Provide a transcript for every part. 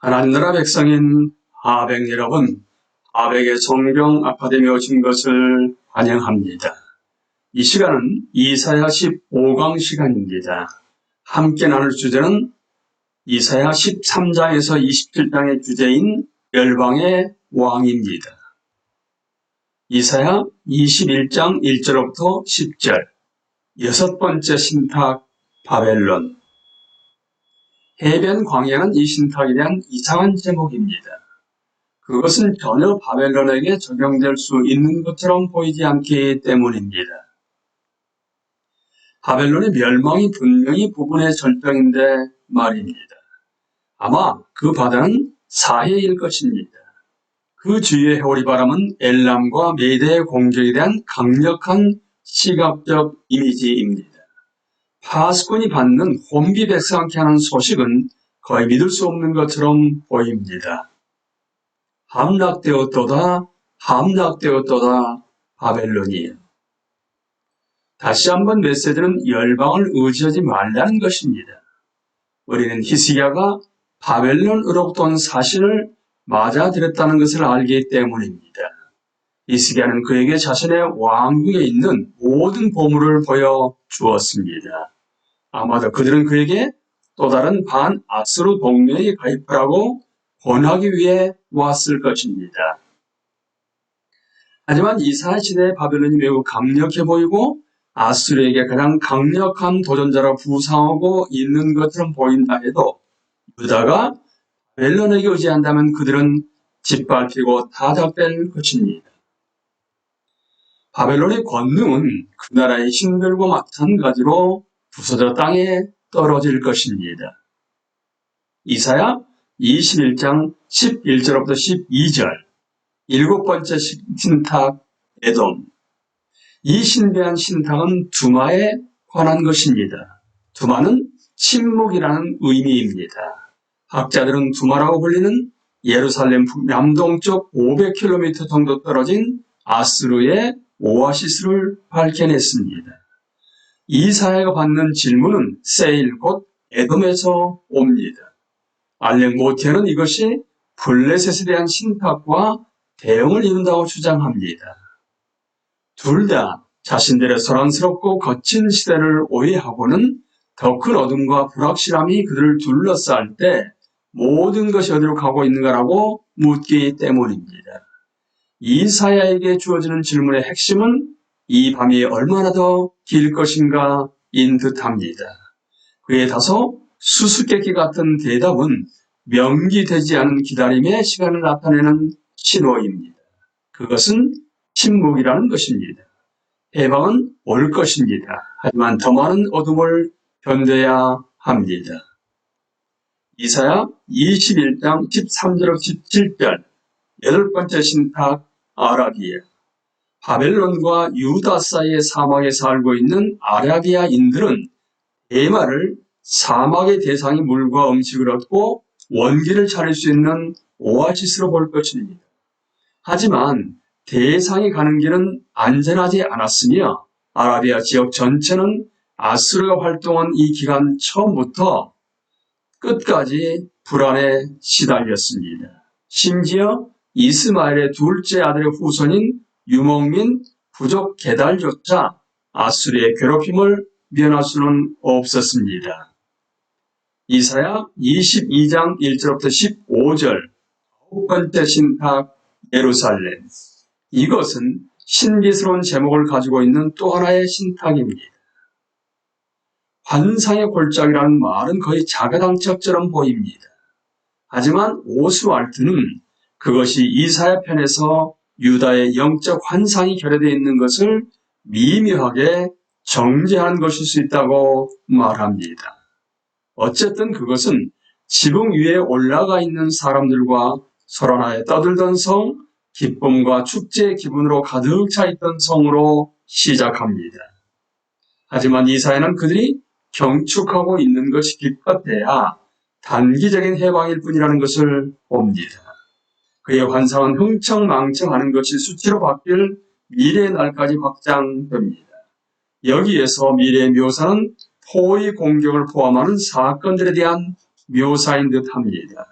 하나님 나라 백성인 하백 여러분, 하백의 성경 아카데미에 오신 것을 환영합니다. 이 시간은 이사야 15강 시간입니다. 함께 나눌 주제는 이사야 13장에서 27장의 주제인 열방의 왕입니다. 이사야 21장 1절부터 10절, 여섯 번째 신탁 바벨론. 해변 광야는 이 신탁에 대한 이상한 제목입니다. 그것은 전혀 바벨론에게 적용될 수 있는 것처럼 보이지 않기 때문입니다. 바벨론의 멸망이 분명히 부분의 절정인데 말입니다. 아마 그 바다는 사해일 것입니다. 그 주위의 해오리 바람은 엘람과 메대의 공격에 대한 강력한 시각적 이미지입니다. 파수꾼이 받는 혼비백산케 하는 소식은 거의 믿을 수 없는 것처럼 보입니다. 함락되었도다, 함락되었도다, 바벨론이에요. 다시 한번 메시지는 열방을 의지하지 말라는 것입니다. 우리는 히스기야가 바벨론으로부터 온 사신을 맞아들였다는 것을 알기 때문입니다. 히스기야는 그에게 자신의 왕궁에 있는 모든 보물을 보여주었습니다. 아마도 그들은 그에게 또 다른 반아스루 동맹에 가입하라고 권하기 위해 왔을 것입니다. 하지만 이사야 시대의 바벨론이 매우 강력해 보이고 아수르에게 가장 강력한 도전자로 부상하고 있는 것처럼 보인다 해도 유다가 바벨론에게 의지한다면 그들은 짓밟히고 타작될 것입니다. 바벨론의 권능은 그 나라의 힘들고 마찬가지로 부서져 땅에 떨어질 것입니다. 이사야 21장 11절부터 12절, 일곱 번째 신탁 에돔. 이 신비한 신탁은 두마에 관한 것입니다. 두마는 침묵이라는 의미입니다. 학자들은 두마라고 불리는 예루살렘 남동쪽 500km 정도 떨어진 아스루의 오아시스를 밝혀냈습니다. 이사야가 받는 질문은 세일 곧 에돔에서 옵니다. 알렉 모티어는 이것이 블레셋에 대한 신탁과 대응을 이룬다고 주장합니다. 둘 다 자신들의 소란스럽고 거친 시대를 오해하고는 더 큰 어둠과 불확실함이 그들을 둘러쌀 때 모든 것이 어디로 가고 있는가라고 묻기 때문입니다. 이사야에게 주어지는 질문의 핵심은 이 밤이 얼마나 더 길 것인가 인 듯합니다. 그의 다소 수수께끼 같은 대답은 명기되지 않은 기다림의 시간을 나타내는 신호입니다. 그것은 침묵이라는 것입니다. 해방은 올 것입니다. 하지만 더 많은 어둠을 견뎌야 합니다. 이사야 21장 13절 17절, 여덟 번째 신탁 아라비아. 바벨론과 유다 사이의 사막에 살고 있는 아라비아인들은 대마를 사막의 대상이 물과 음식을 얻고 원기를 차릴 수 있는 오아시스로 볼 것입니다. 하지만 대상이 가는 길은 안전하지 않았으며 아라비아 지역 전체는 아수르가 활동한 이 기간 처음부터 끝까지 불안에 시달렸습니다. 심지어 이스마엘의 둘째 아들의 후손인 유목민 부족 게달조차 아수르의 괴롭힘을 면할 수는 없었습니다. 이사야 22장 1절부터 15절, 아홉 번째 신탁 예루살렘. 이것은 신비스러운 제목을 가지고 있는 또 하나의 신탁입니다. 환상의 골짜기라는 말은 거의 자가당착처럼 보입니다. 하지만 오스왈트는 그것이 이사야 편에서 유다의 영적 환상이 결여되어 있는 것을 미묘하게 정죄하는 것일 수 있다고 말합니다. 어쨌든 그것은 지붕 위에 올라가 있는 사람들과 소란하에 떠들던 성, 기쁨과 축제의 기분으로 가득 차 있던 성으로 시작합니다. 하지만 이사야는 그들이 경축하고 있는 것이 기껏해야 단기적인 해방일 뿐이라는 것을 봅니다. 그의 환상은 흥청망청하는 것이 수치로 바뀔 미래의 날까지 확장됩니다. 여기에서 미래의 묘사는 포위 공격을 포함하는 사건들에 대한 묘사인 듯합니다.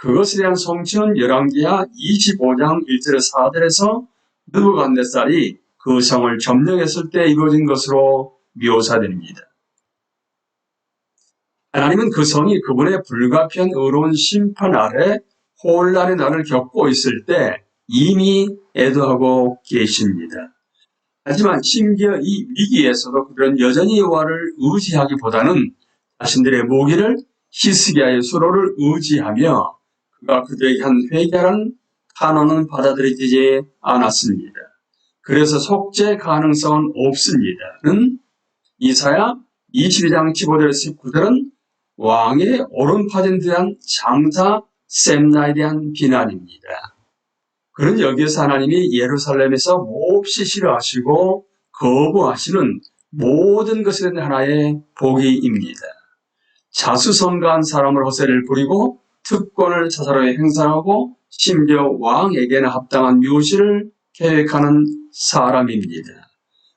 그것에 대한 성취는 열왕기하 25장 1절에서 4절에서 느부갓네살이 그 성을 점령했을 때 이루어진 것으로 묘사됩니다. 하나님은 그 성이 그분의 불가피한 의로운 심판 아래 혼란의 날을 겪고 있을 때 이미 애도하고 계십니다. 하지만 심지어 이 위기에서도 그들은 여전히 여호와를 의지하기보다는 자신들의 모기를 히스기야의 수로를 의지하며 그가 그들에게 한 회개라는 탄원은 받아들이지 않았습니다. 그래서 속죄 가능성은 없습니다.는 이사야 22장 15절에서 19절은 왕의 오른파전에 대한 장사 셈나에 대한 비난입니다. 그는 여기에서 하나님이 예루살렘에서 몹시 싫어하시고 거부하시는 모든 것에 대한 하나의 복이입니다. 자수성가한 사람을 허세를 부리고 특권을 자사로에 행사하고 심지어 왕에게나 합당한 묘시를 계획하는 사람입니다.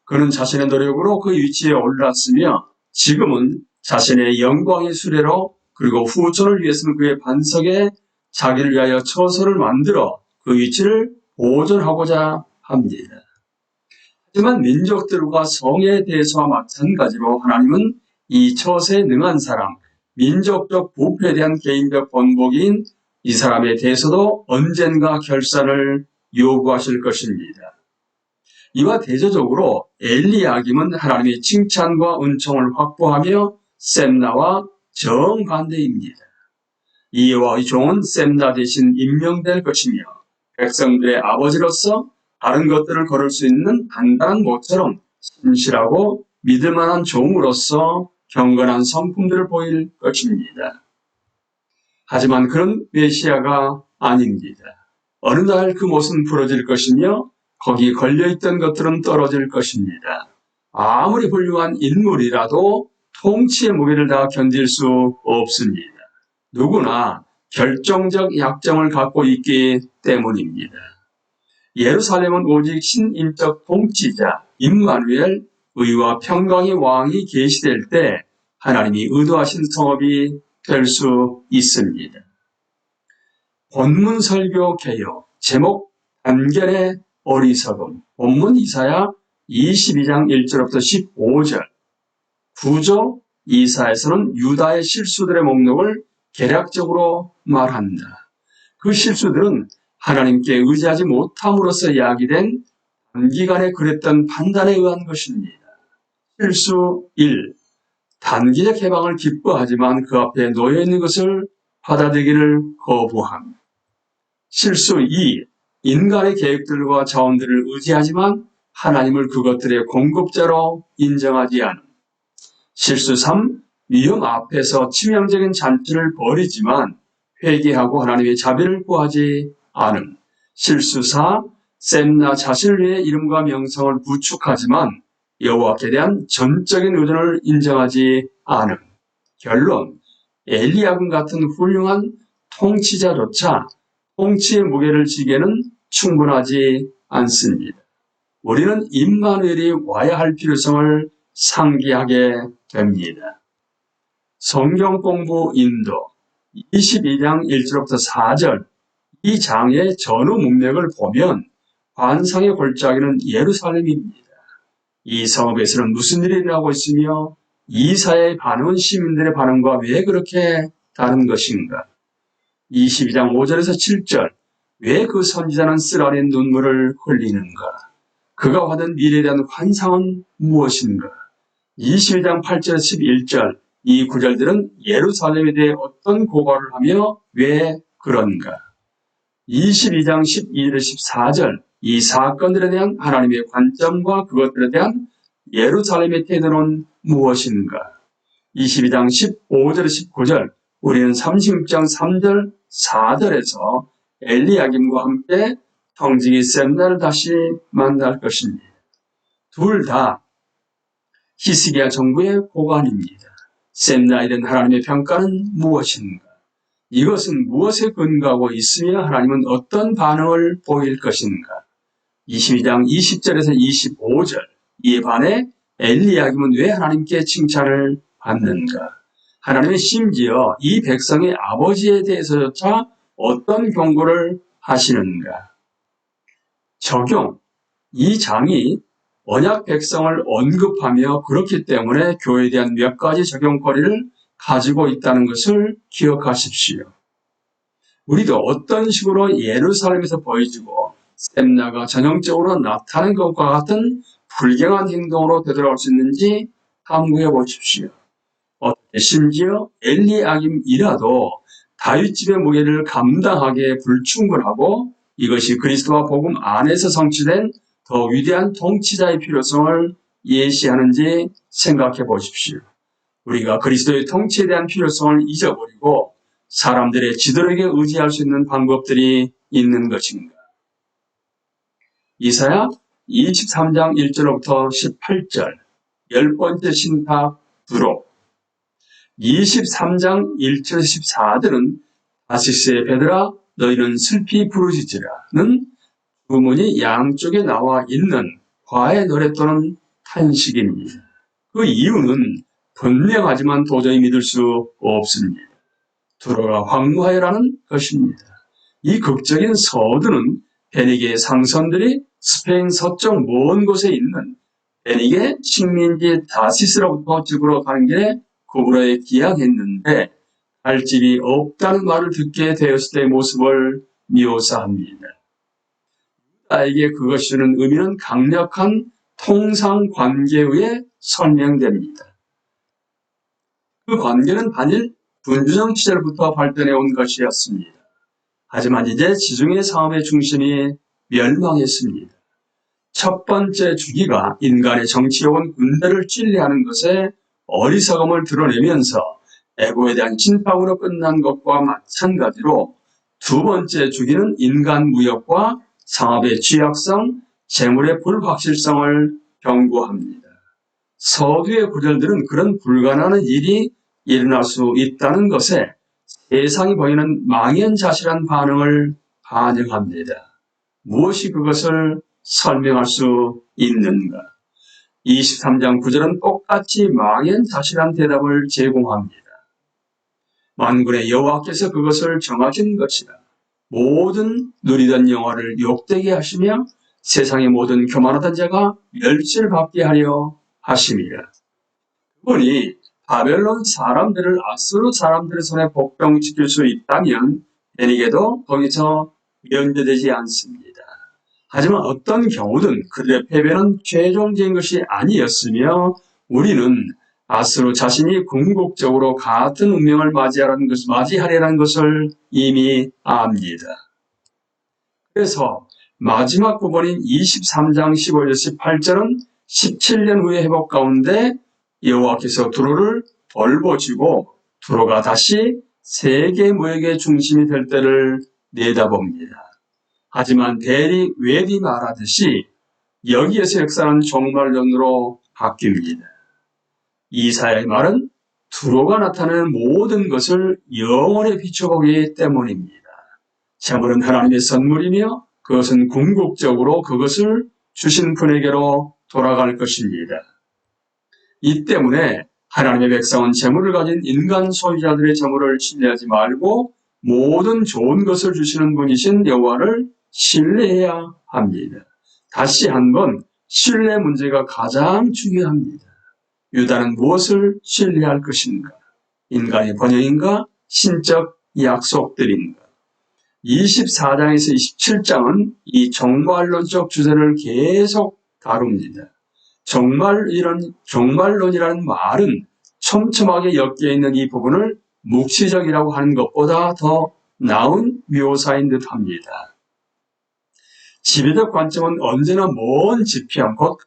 그는 자신의 노력으로 그 위치에 올랐으며 지금은 자신의 영광의 수레로 그리고 후손을 위해서는 그의 반석에 자기를 위하여 처소를 만들어 그 위치를 보존하고자 합니다. 하지만 민족들과 성에 대해서와 마찬가지로 하나님은 이 처세에 능한 사람, 민족적 부패에 대한 개인적 번복인 이 사람에 대해서도 언젠가 결산을 요구하실 것입니다. 이와 대조적으로 엘리야김은 하나님의 칭찬과 은총을 확보하며 셈나와 정반대입니다. 이 여호와의 종은 셈나 대신 임명될 것이며 백성들의 아버지로서 다른 것들을 걸을 수 있는 단단한 모처럼 신실하고 믿을 만한 종으로서 경건한 성품들을 보일 것입니다. 하지만 그런 메시아가 아닙니다. 어느 날 그 못은 부러질 것이며 거기 걸려있던 것들은 떨어질 것입니다. 아무리 훌륭한 인물이라도 통치의 무게를 다 견딜 수 없습니다. 누구나 결정적 약점을 갖고 있기 때문입니다. 예루살렘은 오직 신임적 통치자 임마누엘 의와 평강의 왕이 계시될 때 하나님이 의도하신 성읍이 될 수 있습니다. 본문 설교 개요 제목 단결의 어리석음 본문 이사야 22장 1절부터 15절 구조 이사야에서는 유다의 실수들의 목록을 개략적으로 말한다. 그 실수들은 하나님께 의지하지 못함으로써 야기된 단기간에 그랬던 판단에 의한 것입니다. 실수 1. 단기적 해방을 기뻐하지만 그 앞에 놓여있는 것을 받아들이기를 거부함. 실수 2. 인간의 계획들과 자원들을 의지하지만 하나님을 그것들의 공급자로 인정하지 않음. 실수 3. 위험 앞에서 치명적인 잔치를 벌이지만 회개하고 하나님의 자비를 구하지 않음. 실수 4. 셈나 자신을 위해 이름과 명성을 구축하지만 여호와께 대한 전적인 의존을 인정하지 않음. 결론, 엘리야금 같은 훌륭한 통치자조차 통치의 무게를 지기에는 충분하지 않습니다. 우리는 임마누엘이 와야 할 필요성을 상기하게 됩니다. 성경 공부 인도 22장 1절부터 4절 이 장의 전후 문맥을 보면 관상의 골짜기는 예루살렘입니다. 이 성읍에서는 무슨 일이 일어나고 있으며 이사야의 반응은 시민들의 반응과 왜 그렇게 다른 것인가? 22장 5절에서 7절 왜 그 선지자는 쓰라린 눈물을 흘리는가? 그가 받은 미래에 대한 환상은 무엇인가? 22장 8절에서 11절 이 구절들은 예루살렘에 대해 어떤 고발을 하며 왜 그런가? 22장 12절에서 14절 이 사건들에 대한 하나님의 관점과 그것들에 대한 예루살렘의 태도는 무엇인가? 22장 15절에서 19절 우리는 36장 3절 4절에서 엘리야김과 함께 형제의 셈나를 다시 만날 것입니다. 둘 다 히스기야 정부의 고관입니다. 셈나에 대한 하나님의 평가는 무엇인가? 이것은 무엇에 근거하고 있으며 하나님은 어떤 반응을 보일 것인가? 22장 20절에서 25절 이에 반해 엘리야김은 왜 하나님께 칭찬을 받는가? 하나님은 심지어 이 백성의 아버지에 대해서조차 어떤 경고를 하시는가? 적용. 이 장이 언약 백성을 언급하며 그렇기 때문에 교회에 대한 몇 가지 적용거리를 가지고 있다는 것을 기억하십시오. 우리도 어떤 식으로 예루살렘에서 보여지고 셈나가 전형적으로 나타낸 것과 같은 불경한 행동으로 되돌아올 수 있는지 탐구해 보십시오. 심지어 엘리야김이라도 다윗집의 무게를 감당하기에 불충분하고 이것이 그리스도와 복음 안에서 성취된 더 위대한 통치자의 필요성을 예시하는지 생각해 보십시오. 우리가 그리스도의 통치에 대한 필요성을 잊어버리고 사람들의 지도력에 의지할 수 있는 방법들이 있는 것인가? 이사야 23장 1절부터 18절 10번째 신탁 부록 23장 1절 14절은 다시스의 베드라 너희는 슬피 부르짖으라는 주문이 양쪽에 나와 있는 과의 노래 또는 탄식입니다. 그 이유는 분명하지만 도저히 믿을 수 없습니다. 두로가 황무하여라는 것입니다. 이 극적인 서두는 베니게의 상선들이 스페인 서쪽 먼 곳에 있는 베니게 식민지 다시스로부터 집으로 가는 길에 구브로에 기항했는데 갈 집이 없다는 말을 듣게 되었을 때의 모습을 묘사합니다. 유다에게 그것이 주는 의미는 강력한 통상관계에 의해 설명됩니다. 그 관계는 단일 군주정 시절부터 발전해 온 것이었습니다. 하지만 이제 지중해 사업의 중심이 멸망했습니다. 첫 번째 주기가 인간의 정치력은 군대를 찔리하는 것에 어리석음을 드러내면서 애고에 대한 진팍으로 끝난 것과 마찬가지로 두 번째 주기는 인간 무역과 상업의 취약성, 재물의 불확실성을 경고합니다. 서두의 구절들은 그런 불가능한 일이 일어날 수 있다는 것에 세상이 보이는 망연자실한 반응을 반영합니다. 무엇이 그것을 설명할 수 있는가? 23장 9절은 똑같이 망연자실한 대답을 제공합니다. 만군의 여호와께서 그것을 정하신 것이라. 모든 누리던 영화를 욕되게 하시며 세상의 모든 교만하던 자가 멸시를 받게 하려 하심이라. 그분이 바벨론 사람들을 아수르 사람들의 손에 복종시킬 수 있다면 베니게도 거기서 면제되지 않습니다. 하지만 어떤 경우든 그들의 패배는 최종적인 것이 아니었으며 우리는 아수르 자신이 궁극적으로 같은 운명을 맞이하려는 것을 이미 압니다. 그래서 마지막 부분인 23장 15절 18절은 17년 후의 회복 가운데 여호와께서 두로를 벌보시고 두로가 다시 세계 무역의 중심이 될 때를 내다봅니다. 하지만 대리 웨디 말하듯이 여기에서 역사는 종말론으로 바뀝니다. 이사야의 말은 두로가 나타내는 모든 것을 영원에 비춰보기 때문입니다. 재물은 하나님의 선물이며 그것은 궁극적으로 그것을 주신 분에게로 돌아갈 것입니다. 이 때문에 하나님의 백성은 재물을 가진 인간 소유자들의 재물을 신뢰하지 말고 모든 좋은 것을 주시는 분이신 여호와를 신뢰해야 합니다. 다시 한번 신뢰 문제가 가장 중요합니다. 유다는 무엇을 신뢰할 것인가? 인간의 번영인가? 신적 약속들인가? 24장에서 27장은 이 종말론적 주제를 계속 다룹니다. 종말론이라는 말은 촘촘하게 엮여있는 이 부분을 묵시적이라고 하는 것보다 더 나은 묘사인 듯합니다. 지배적 관점은 언제나 먼 지평, 곧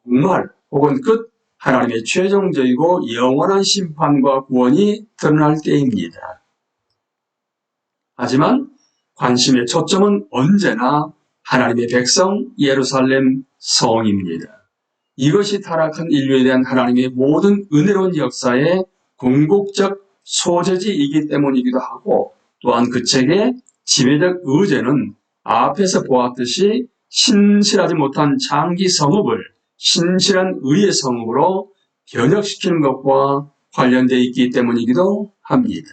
종말 혹은 끝, 하나님의 최종적이고 영원한 심판과 구원이 드러날 때입니다. 하지만 관심의 초점은 언제나 하나님의 백성 예루살렘 성입니다. 이것이 타락한 인류에 대한 하나님의 모든 은혜로운 역사의 궁극적 소재지이기 때문이기도 하고 또한 그 책의 지배적 의제는 앞에서 보았듯이 신실하지 못한 장기 성읍을 신실한 의의 성읍으로 변혁시키는 것과 관련되어 있기 때문이기도 합니다.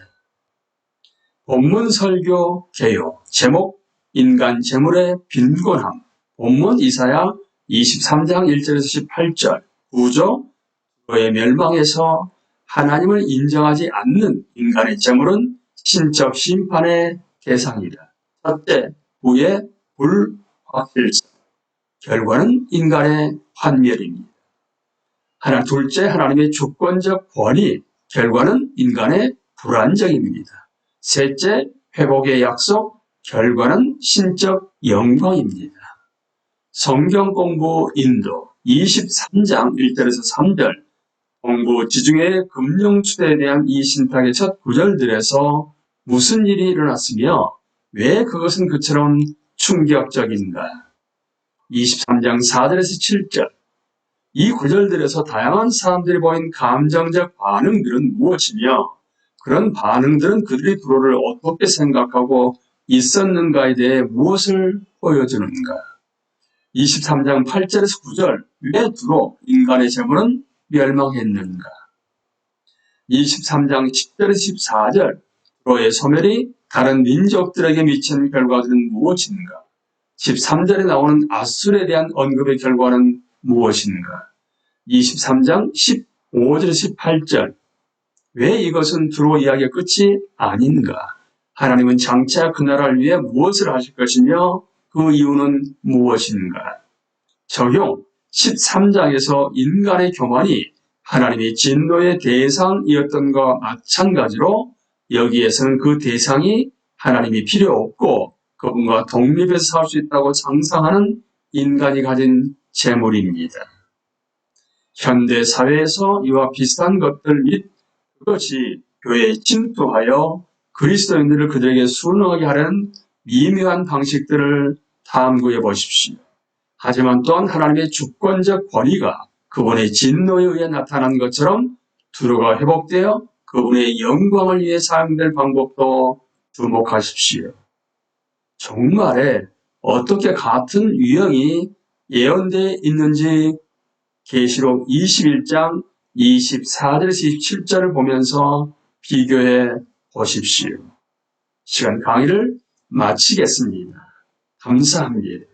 본문 설교 개요. 제목 인간 재물의 빈곤함. 본문 이사야 23장 1절에서 18절. 구조 그의 멸망에서 하나님을 인정하지 않는 인간의 재물은 신적 심판의 대상이다. 첫째, 부의 불확실성. 결과는 인간의 환멸입니다. 둘째, 하나님의 주권적 권위. 결과는 인간의 불안정입니다. 셋째, 회복의 약속. 결과는 신적 영광입니다. 성경 공부 인도 23장 1절에서 3절. 공부 지중해 금융추대에 대한 이 신탁의 첫 구절들에서 무슨 일이 일어났으며 왜 그것은 그처럼 충격적인가? 23장 4절에서 7절. 이 구절들에서 다양한 사람들이 보인 감정적 반응들은 무엇이며 그런 반응들은 그들이 두로를 어떻게 생각하고 있었는가에 대해 무엇을 보여주는가? 23장 8절에서 9절. 왜 두로 인간의 재물은 멸망했는가? 23장 10절에서 14절. 두로의 소멸이 다른 민족들에게 미친 결과들은 무엇인가? 13절에 나오는 아술에 대한 언급의 결과는 무엇인가? 23장 15절에서 18절. 왜 이것은 두로 이야기의 끝이 아닌가? 하나님은 장차 그 나라를 위해 무엇을 하실 것이며 그 이유는 무엇인가? 적용 13장에서 인간의 교만이 하나님의 진노의 대상이었던 것과 마찬가지로 여기에서는 그 대상이 하나님이 필요 없고 그분과 독립해서 살 수 있다고 상상하는 인간이 가진 재물입니다. 현대 사회에서 이와 비슷한 것들 및 그것이 교회에 침투하여 그리스도인들을 그들에게 순응하게 하려는 미묘한 방식들을 탐구해 보십시오. 하지만 또한 하나님의 주권적 권위가 그분의 진노에 의해 나타난 것처럼 두로가 회복되어 그분의 영광을 위해 사용될 방법도 주목하십시오. 종말에 어떻게 같은 유형이 예언되어 있는지 계시록 21장 24절에서 27절을 보면서 비교해 보십시오. 시간 강의를 마치겠습니다. 감사합니다.